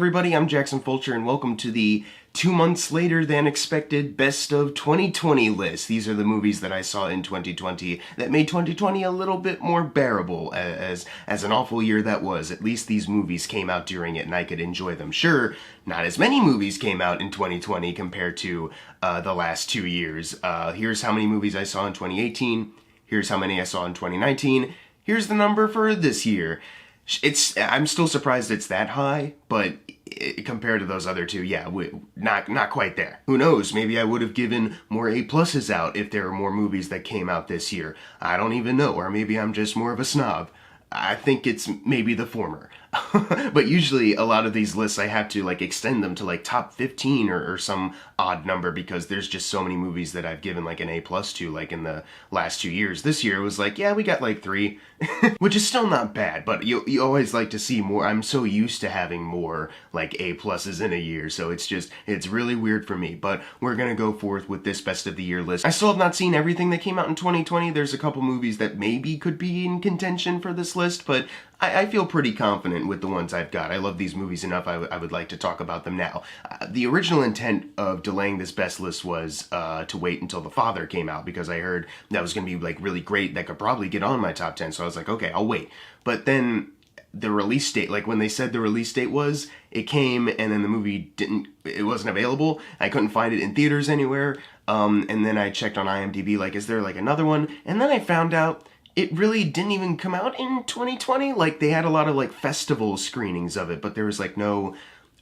everybody, I'm Jackson Fulcher, and welcome to the 2 months later than expected Best of 2020 list. These are the movies that I saw in 2020 that made 2020 a little bit more bearable, as an awful year that was. At least these movies came out during it and I could enjoy them. Sure, not as many movies came out in 2020 compared to the last 2 years. Here's how many movies I saw in 2018. Here's how many I saw in 2019. Here's the number for this year. I'm still surprised it's that high, but compared to those other two, yeah, not quite there. Who knows? Maybe I would have given more A+s out if there were more movies that came out this year. I don't even know, or maybe I'm just more of a snob. I think it's maybe the former. But usually a lot of these lists I have to extend them to top 15 or some odd number because there's just so many movies that I've given an A+ to in the last 2 years. This year it was yeah, we got 3, which is still not bad, but you always like to see more. I'm so used to having more A+ in a year, so it's really weird for me. But we're gonna go forth with this best of the year list. I still have not seen everything that came out in 2020. There's a couple movies that maybe could be in contention for this list, but I feel pretty confident with the ones I've got. I love these movies enough, I would like to talk about them now. The original intent of delaying this best list was to wait until The Father came out, because I heard that was going to be really great, that could probably get on my top 10, so I was like, okay, I'll wait. But then the release date, when they said the release date was, it came and then the movie it wasn't available. I couldn't find it in theaters anywhere. And then I checked on IMDb, is there another one? And then I found out it really didn't even come out in 2020. They had a lot of festival screenings of it, but there was no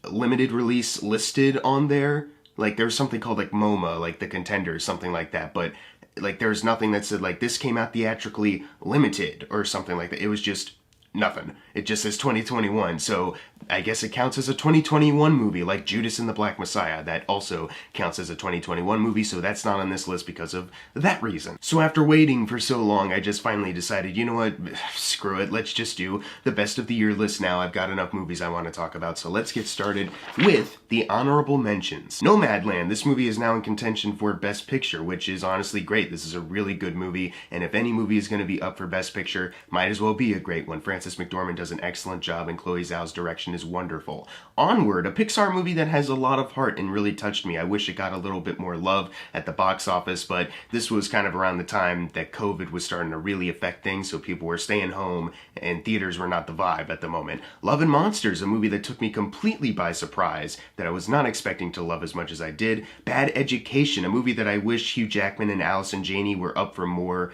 limited release listed on there. There was something called MoMA, the Contenders, something like that, but there was nothing that said this came out theatrically limited or something like that. It was just nothing. It just says 2021, so I guess it counts as a 2021 movie, like Judas and the Black Messiah. That also counts as a 2021 movie, so that's not on this list because of that reason. So after waiting for so long, I just finally decided, you know what, screw it, let's just do the best of the year list now. I've got enough movies I want to talk about, so let's get started with the honorable mentions. Nomadland, this movie is now in contention for Best Picture, which is honestly great. This is a really good movie, and if any movie is going to be up for Best Picture, might as well be a great one. Frances McDormand does an excellent job, and Chloe Zhao's direction is wonderful. Onward, a Pixar movie that has a lot of heart and really touched me. I wish it got a little bit more love at the box office, but this was kind of around the time that COVID was starting to really affect things, so people were staying home and theaters were not the vibe at the moment. Love and Monsters, a movie that took me completely by surprise, that I was not expecting to love as much as I did. Bad Education, a movie that I wish Hugh Jackman and Allison Janney were up for more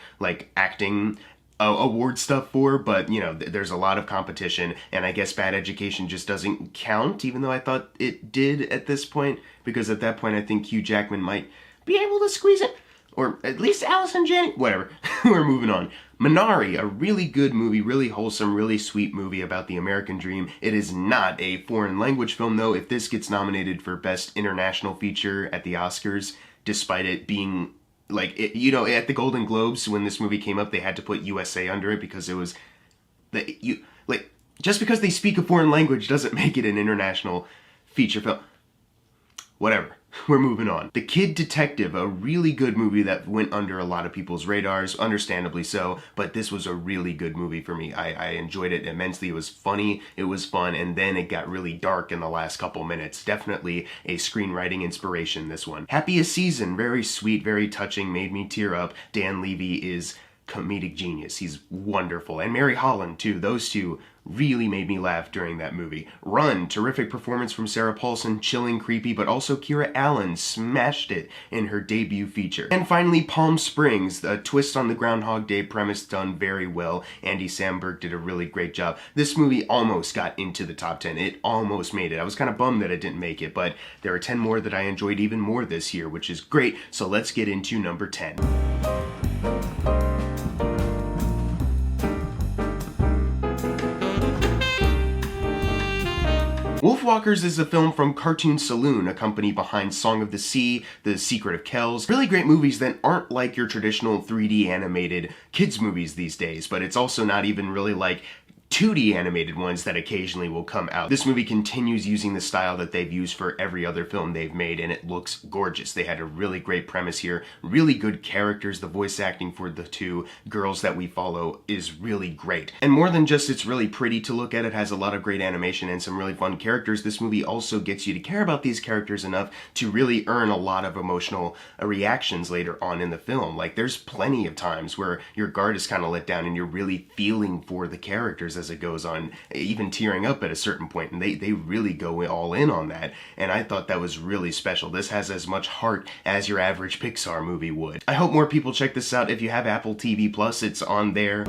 acting award stuff for, but there's a lot of competition, and I guess Bad Education just doesn't count, even though I thought it did at this point, because at that point I think Hugh Jackman might be able to squeeze it, or at least Allison Janney, whatever. We're moving on. Minari, a really good movie, really wholesome, really sweet movie about the American dream. It is not a foreign language film, though. If this gets nominated for Best International Feature at the Oscars, despite it being at the Golden Globes, when this movie came up, they had to put USA under it because it was just because they speak a foreign language doesn't make it an international feature film. Whatever. We're moving on. The Kid Detective, a really good movie that went under a lot of people's radars, understandably so, but this was a really good movie for me. I enjoyed it immensely. It was funny, it was fun, and then it got really dark in the last couple minutes. Definitely a screenwriting inspiration, this one. Happiest Season, very sweet, very touching, made me tear up. Dan Levy is comedic genius. He's wonderful. And Mary Holland, too. Those two really made me laugh during that movie. Run, terrific performance from Sarah Paulson, chilling, creepy, but also Kira Allen smashed it in her debut feature. And finally, Palm Springs, a twist on the Groundhog Day premise done very well. Andy Samberg did a really great job. This movie almost got into the top 10. It almost made it. I was kind of bummed that it didn't make it, but there are 10 more that I enjoyed even more this year, which is great. So let's get into number 10. Wolfwalkers is a film from Cartoon Saloon, a company behind Song of the Sea, The Secret of Kells. Really great movies that aren't like your traditional 3D animated kids movies these days, but it's also not even really 2D animated ones that occasionally will come out. This movie continues using the style that they've used for every other film they've made, and it looks gorgeous. They had a really great premise here, really good characters. The voice acting for the two girls that we follow is really great. And more than just it's really pretty to look at, it has a lot of great animation and some really fun characters. This movie also gets you to care about these characters enough to really earn a lot of emotional reactions later on in the film. Like, there's plenty of times where your guard is kind of let down and you're really feeling for the characters as it goes on, even tearing up at a certain point, and they really go all in on that, and I thought that was really special. This has as much heart as your average Pixar movie would. I hope more people check this out. If you have Apple TV Plus, it's on there.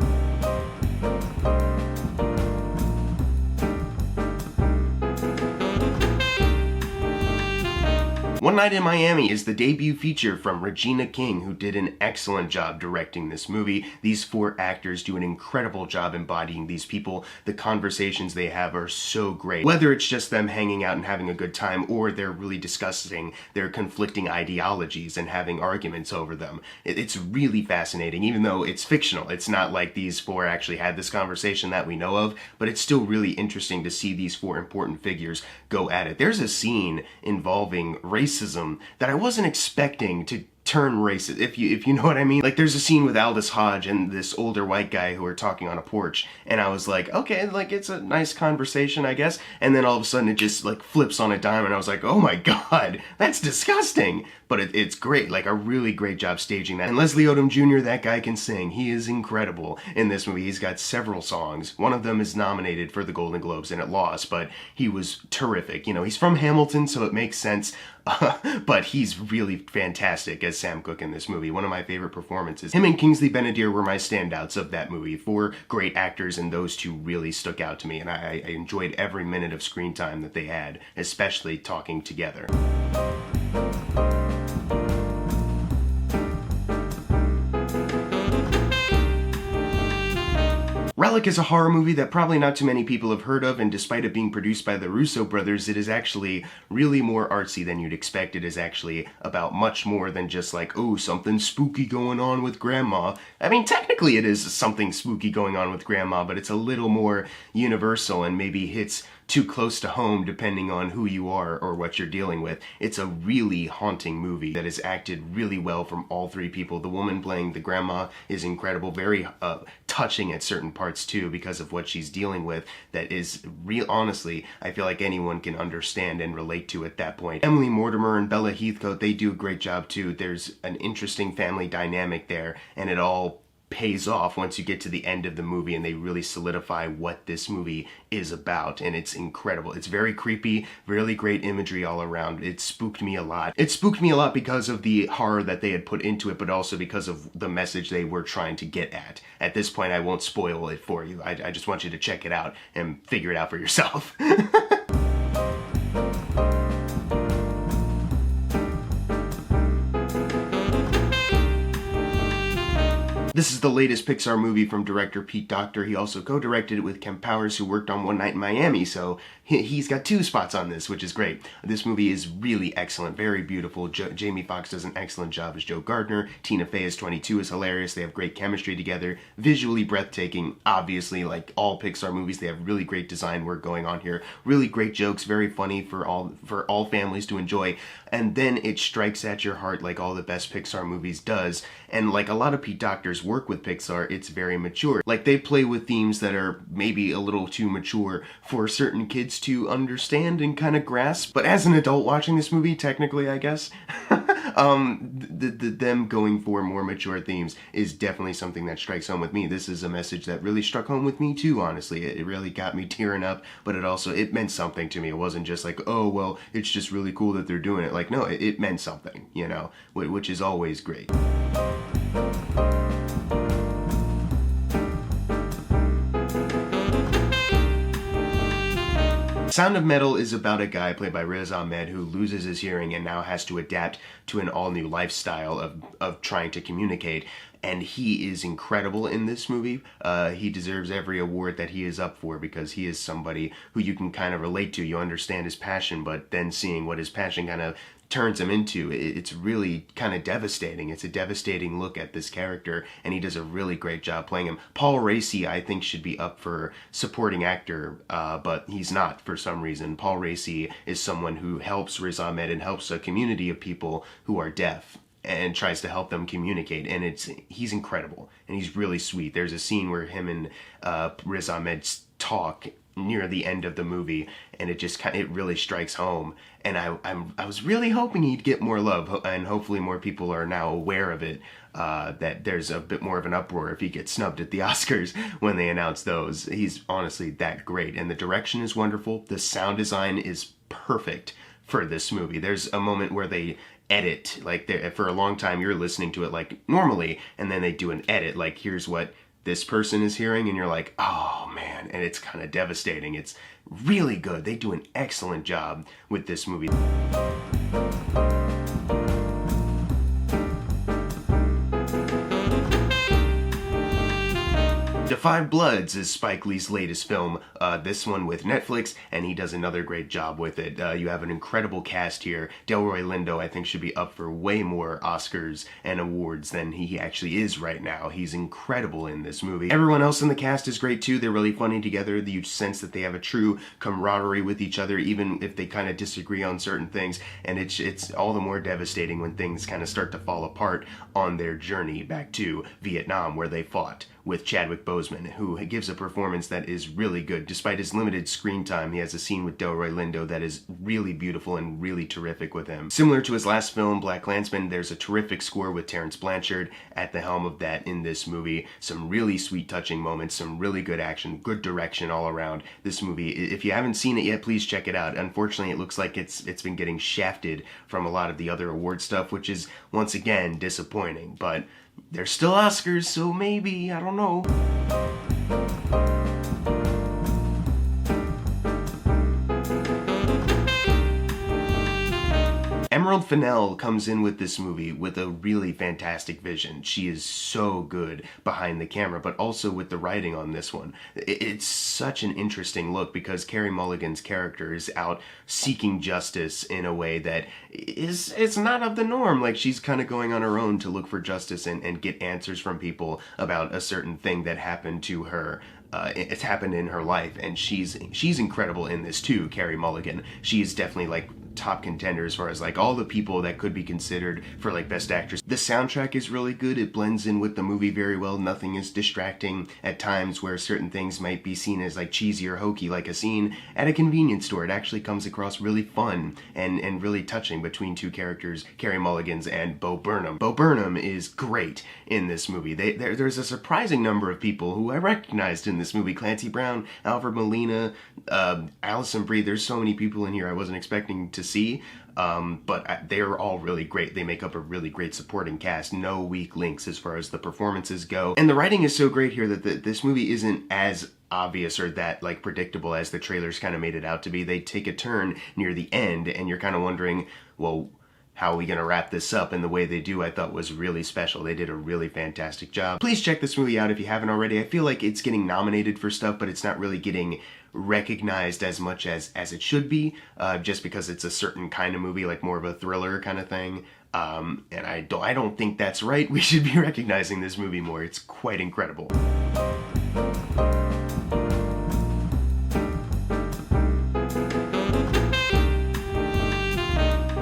One Night in Miami is the debut feature from Regina King, who did an excellent job directing this movie. These four actors do an incredible job embodying these people. The conversations they have are so great. Whether it's just them hanging out and having a good time, or they're really discussing their conflicting ideologies and having arguments over them. It's really fascinating, even though it's fictional. It's not like these four actually had this conversation that we know of, but it's still really interesting to see these four important figures go at it. There's a scene involving racism that I wasn't expecting to turn racist, if you know what I mean. Like, there's a scene with Aldous Hodge and this older white guy who are talking on a porch, and I was like, okay, like, it's a nice conversation, I guess, and then all of a sudden it just like flips on a dime, and I was like, oh my god, that's disgusting. But it's great, like a really great job staging that. And Leslie Odom Jr., that guy can sing. He is incredible in this movie. He's got several songs. One of them is nominated for the Golden Globes and it lost, but he was terrific. You know, he's from Hamilton, so it makes sense. But he's really fantastic as Sam Cooke in this movie. One of my favorite performances. Him and Kingsley Ben-Adir were my standouts of that movie. Four great actors, and those two really stuck out to me, and I enjoyed every minute of screen time that they had, especially talking together. Relic is a horror movie that probably not too many people have heard of, and despite it being produced by the Russo brothers, it is actually really more artsy than you'd expect. It is actually about much more than just like, oh, something spooky going on with Grandma. I mean, technically it is something spooky going on with Grandma, but it's a little more universal and maybe hits too close to home depending on who you are or what you're dealing with. It's a really haunting movie that is acted really well from all three people. The woman playing the grandma is incredible, very touching at certain parts too because of what she's dealing with. That is real, honestly, I feel like anyone can understand and relate to at that point. Emily Mortimer and Bella Heathcote, they do a great job too. There's an interesting family dynamic there, and it all pays off once you get to the end of the movie and they really solidify what this movie is about, and it's incredible. It's very creepy, really great imagery all around. It spooked me a lot. It spooked me a lot because of the horror that they had put into it, but also because of the message they were trying to get at. At this point, I won't spoil it for you. I just want you to check it out and figure it out for yourself. This is the latest Pixar movie from director Pete Docter. He also co-directed it with Kemp Powers, who worked on One Night in Miami, so he's got two spots on this, which is great. This movie is really excellent, very beautiful. Jamie Foxx does an excellent job as Joe Gardner. Tina Fey as 22 is hilarious. They have great chemistry together, visually breathtaking. Obviously, like all Pixar movies, they have really great design work going on here. Really great jokes, very funny for all families to enjoy. And then it strikes at your heart like all the best Pixar movies does. And like a lot of Pete Docter's work with Pixar, it's very mature. Like, they play with themes that are maybe a little too mature for certain kids to understand and kind of grasp. But as an adult watching this movie, technically, I guess, them going for more mature themes is definitely something that strikes home with me. This is a message that really struck home with me too, honestly. It really got me tearing up, but it meant something to me. It wasn't just like, oh, well, it's just really cool that they're doing it. Like, no, it meant something, you know, which is always great. Sound of Metal is about a guy played by Riz Ahmed who loses his hearing and now has to adapt to an all-new lifestyle of trying to communicate. And he is incredible in this movie. He deserves every award that he is up for because he is somebody who you can kind of relate to. You understand his passion, but then seeing what his passion kind of turns him into, it's really kind of devastating. It's a devastating look at this character, and he does a really great job playing him. Paul Raci, I think, should be up for supporting actor, but he's not for some reason. Paul Raci is someone who helps Riz Ahmed and helps a community of people who are deaf and tries to help them communicate, and he's incredible, and he's really sweet. There's a scene where him and Riz Ahmed talk near the end of the movie, and it really strikes home, and I was really hoping he'd get more love, and hopefully more people are now aware of it, that there's a bit more of an uproar if he gets snubbed at the Oscars when they announce those. He's honestly that great, and the direction is wonderful. The sound design is perfect for this movie. There's a moment where they edit, like for a long time you're listening to it like normally, and then they do an edit, like here's what this person is hearing, and you're like, oh man, and it's kind of devastating. It's really good. They do an excellent job with this movie. Da 5 Bloods is Spike Lee's latest film, this one with Netflix, and he does another great job with it. You have an incredible cast here. Delroy Lindo, I think, should be up for way more Oscars and awards than he actually is right now. He's incredible in this movie. Everyone else in the cast is great too. They're really funny together. You sense that they have a true camaraderie with each other, even if they kind of disagree on certain things, and it's all the more devastating when things kind of start to fall apart on their journey back to Vietnam, where they fought with Chadwick Boseman, who gives a performance that is really good. Despite his limited screen time, he has a scene with Delroy Lindo that is really beautiful and really terrific with him. Similar to his last film, BlacKkKlansman, there's a terrific score with Terrence Blanchard at the helm of that in this movie. Some really sweet, touching moments, some really good action, good direction all around. This movie, if you haven't seen it yet, please check it out. Unfortunately, it looks like it's been getting shafted from a lot of the other award stuff, which is, once again, disappointing. But there's still Oscars, so maybe, I don't know. Emerald Fennell comes in with this movie with a really fantastic vision. She is so good behind the camera, but also with the writing on this one. It's such an interesting look because Carey Mulligan's character is out seeking justice in a way that is not of the norm. Like, she's kind of going on her own to look for justice and get answers from people about a certain thing that happened to her. It's happened in her life, and she's incredible in this too, Carey Mulligan. She is definitely like top contender as far as like all the people that could be considered for like best actress. The soundtrack is really good. It blends in with the movie very well. Nothing is distracting at times where certain things might be seen as like cheesy or hokey, like a scene at a convenience store. It actually comes across really fun and really touching between two characters, Carey Mulligan's and Bo Burnham. Bo Burnham is great in this movie. There's a surprising number of people who I recognized in this movie. Clancy Brown, Alfred Molina, Alison Brie. There's so many people in here I wasn't expecting to see, but they're all really great. They make up a really great supporting cast. No weak links as far as the performances go. And the writing is so great here that this movie isn't as obvious or that like predictable as the trailers kind of made it out to be. They take a turn near the end and you're kind of wondering, well, how are we going to wrap this up? And the way they do, I thought, was really special. They did a really fantastic job. Please check this movie out if you haven't already. I feel like it's getting nominated for stuff, but it's not really getting recognized as much as it should be, just because it's a certain kind of movie, like more of a thriller kind of thing. And I don't think that's right. We should be recognizing this movie more. It's quite incredible.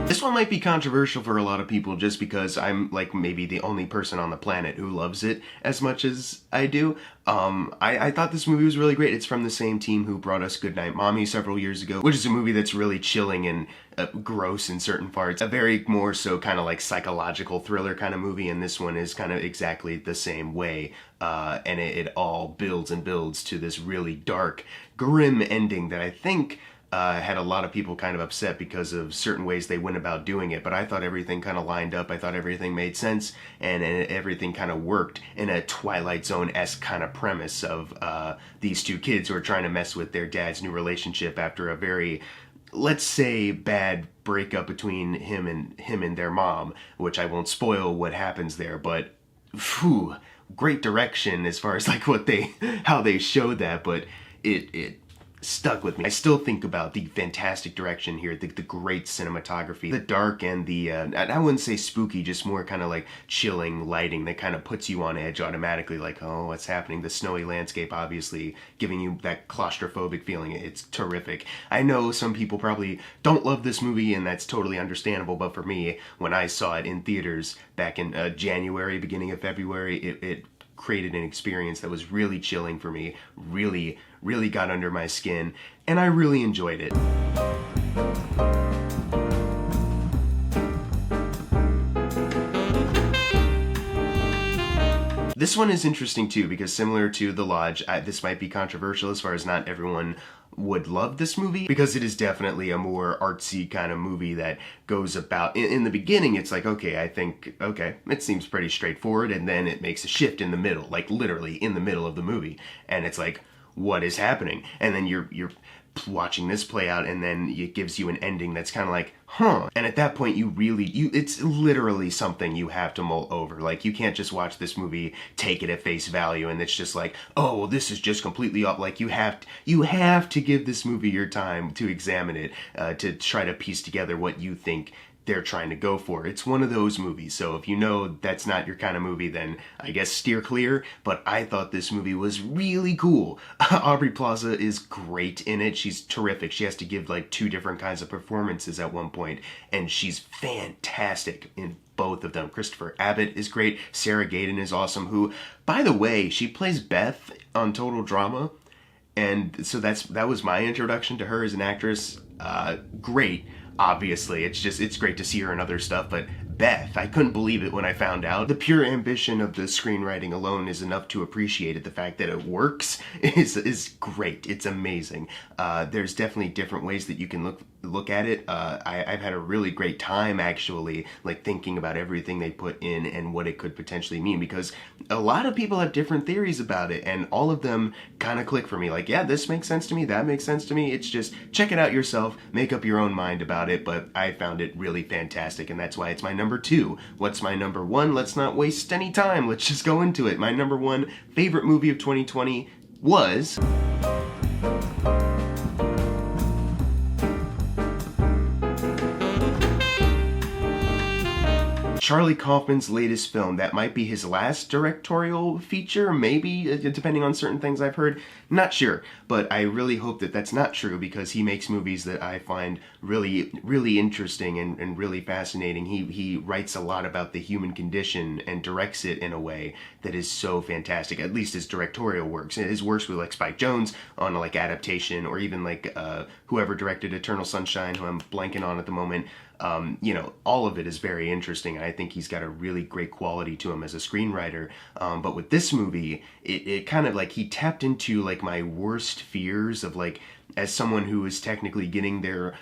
This one might be controversial for a lot of people just because I'm like maybe the only person on the planet who loves it as much as I do. I thought this movie was really great. It's from the same team who brought us Goodnight Mommy several years ago, which is a movie that's really chilling and gross in certain parts. A very more so kind of like psychological thriller kind of movie, and this one is kind of exactly the same way. And it all builds and builds to this really dark, grim ending that I think had a lot of people kind of upset because of certain ways they went about doing it, but I thought everything kind of lined up. I thought everything made sense, and everything kind of worked in a Twilight Zone-esque kind of premise of these two kids who are trying to mess with their dad's new relationship after a very, let's say, bad breakup between him and their mom, which I won't spoil what happens there, but phew, great direction as far as like how they showed that, but it stuck with me. I still think about the fantastic direction here, the great cinematography, the dark and the, I wouldn't say spooky, just more kind of like chilling lighting that kind of puts you on edge automatically, like, oh, what's happening? The snowy landscape, obviously, giving you that claustrophobic feeling. It's terrific. I know some people probably don't love this movie, and that's totally understandable, but for me, when I saw it in theaters back in January, beginning of February, it created an experience that was really chilling for me, really got under my skin, and I really enjoyed it. This one is interesting too, because similar to The Lodge, this might be controversial as far as not everyone would love this movie, because it is definitely a more artsy kind of movie that goes about, in the beginning it's like, okay, I think, okay, it seems pretty straightforward, and then it makes a shift in the middle, like literally in the middle of the movie, and it's like, what is happening? And then you're watching this play out, and then it gives you an ending that's kind of like, huh. And at that point, it's literally something you have to mull over. Like, you can't just watch this movie, take it at face value, and it's just like, oh, well, this is just completely off. Like, you have to give this movie your time to examine it, to try to piece together what you think they're trying to go for. It's one of those movies, so if you know that's not your kind of movie, then I guess steer clear, but I thought this movie was really cool. Aubrey Plaza is great in it. She's terrific. She has to give like 2 different kinds of performances at one point, and she's fantastic in both of them. Christopher Abbott is great. Sarah Gadon is awesome, who, by the way, she plays Beth on Total Drama, and so that was my introduction to her as an actress. Great. Obviously, it's great to see her in other stuff, but Beth, I couldn't believe it when I found out. The pure ambition of the screenwriting alone is enough to appreciate it. The fact that it works is great. It's amazing. There's definitely different ways that you can look at it. I've had a really great time, actually, like thinking about everything they put in and what it could potentially mean, because a lot of people have different theories about it, and all of them kind of click for me. Like, yeah, this makes sense to me, that makes sense to me. It's just, check it out yourself, make up your own mind about it, but I found it really fantastic, and that's why it's my number 2. What's my number 1? Let's not waste any time. Let's just go into it. My number 1 favorite movie of 2020 was Charlie Kaufman's latest film. That might be his last directorial feature, maybe, depending on certain things I've heard. Not sure, but I really hope that that's not true, because he makes movies that I find really interesting and really fascinating. He writes a lot about the human condition and directs it in a way that is so fantastic, at least his directorial works. His works with like Spike Jonze on like adaptation, or even like whoever directed Eternal Sunshine, who I'm blanking on at the moment. All of it is very interesting, and I think he's got a really great quality to him as a screenwriter. But with this movie, it kind of like, he tapped into like my worst fears of, like, as someone who is technically getting the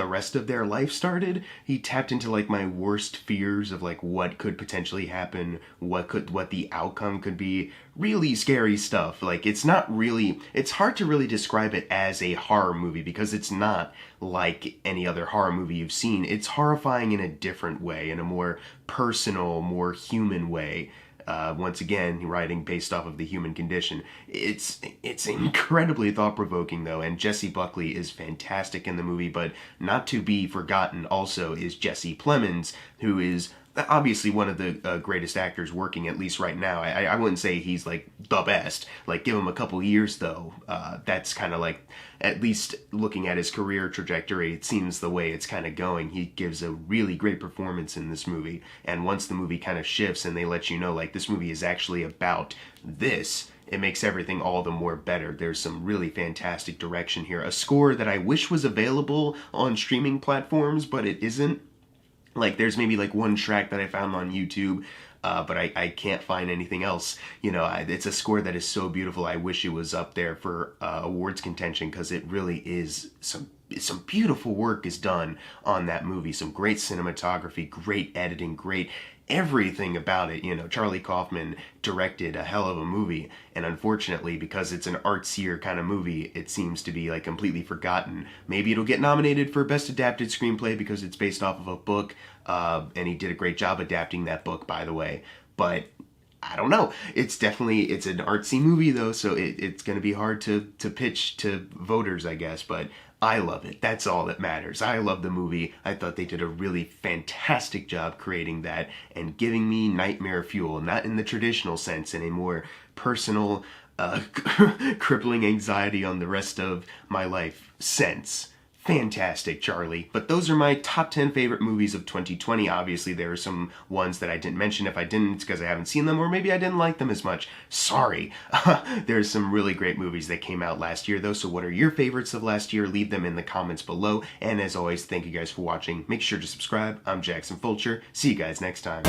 rest of their life started, he tapped into like my worst fears of like what could potentially happen, what the outcome could be. Really scary stuff. Like, it's hard to really describe it as a horror movie, because it's not like any other horror movie you've seen. It's horrifying in a different way, in a more personal, more human way. Once again, writing based off of the human condition. It's incredibly thought-provoking, though, and Jessie Buckley is fantastic in the movie, but not to be forgotten also is Jesse Plemons, who is obviously one of the greatest actors working, at least right now. I wouldn't say he's like the best. Like, give him a couple years, though. That's kind of like, at least looking at his career trajectory, it seems the way it's kind of going. He gives a really great performance in this movie, and once the movie kind of shifts and they let you know, like, this movie is actually about this, it makes everything all the more better. There's some really fantastic direction here. A score that I wish was available on streaming platforms, but it isn't. Like, there's maybe like one track that I found on YouTube, but I can't find anything else. It's a score that is so beautiful. I wish it was up there for awards contention, because it really is some beautiful work is done on that movie. Some great cinematography, great editing, great everything about it. Charlie Kaufman directed a hell of a movie, and unfortunately, because it's an artsier kind of movie, it seems to be like completely forgotten. Maybe it'll get nominated for Best Adapted Screenplay because it's based off of a book, and he did a great job adapting that book, by the way. But I don't know. It's an artsy movie though, so it's going to be hard to pitch to voters, I guess, but I love it. That's all that matters. I love the movie. I thought they did a really fantastic job creating that and giving me nightmare fuel, not in the traditional sense, in a more personal, crippling anxiety on the rest of my life sense. Fantastic, Charlie. But those are my top 10 favorite movies of 2020. Obviously, there are some ones that I didn't mention. If I didn't, it's because I haven't seen them, or maybe I didn't like them as much. Sorry. There's some really great movies that came out last year, though. So what are your favorites of last year? Leave them in the comments below. And as always, thank you guys for watching. Make sure to subscribe. I'm Jackson Fulcher. See you guys next time.